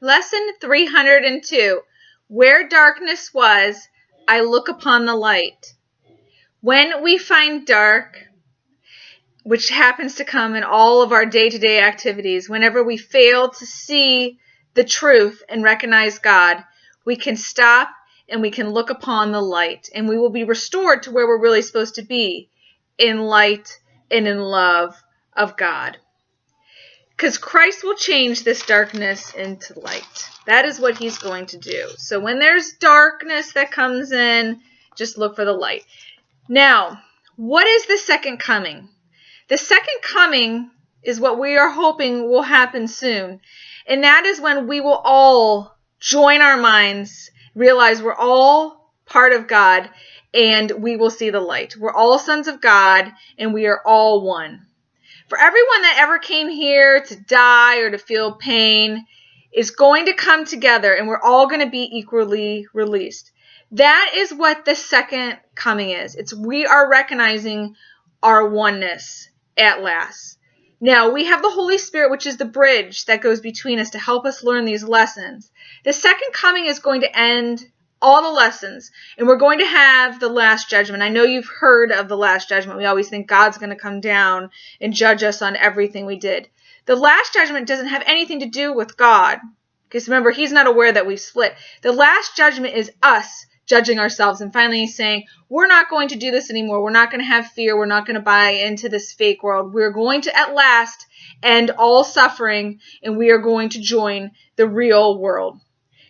Lesson 302. Where darkness was, I look upon the light. When we find dark, which happens to come in all of our day-to-day activities, whenever we fail to see the truth and recognize God, we can stop and we can look upon the light, and we will be restored to where we're really supposed to be, in light and in love of God. Because Christ will change this darkness into light. That is what he's going to do. So when there's darkness that comes in, just look for the light. Now, what is the second coming? The second coming is what we are hoping will happen soon. And that is when we will all join our minds, realize we're all part of God, and we will see the light. We're all sons of God, and we are all one. For everyone that ever came here to die or to feel pain is going to come together, and we're all going to be equally released. That is what the second coming is. We are recognizing our oneness at last. Now, we have the Holy Spirit, which is the bridge that goes between us to help us learn these lessons. The second coming is going to end all the lessons, and we're going to have the last judgment. I know you've heard of the last judgment. We always think God's going to come down and judge us on everything we did. The last judgment doesn't have anything to do with God, because remember, he's not aware that we've split. The last judgment is us judging ourselves and finally saying, we're not going to do this anymore. We're not going to have fear. We're not going to buy into this fake world. We're going to at last end all suffering, and we are going to join the real world.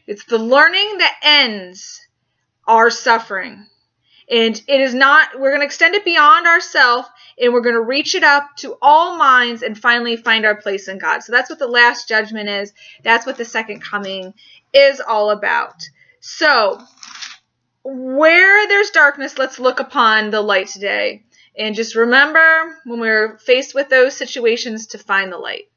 It's the learning that ends our suffering. And it is not, we're going to extend it beyond ourselves, and we're going to reach it up to all minds and finally find our place in God. So that's what the last judgment is. That's what the second coming is all about. So where there's darkness, let's look upon the light today. And just remember, when we're faced with those situations, to find the light.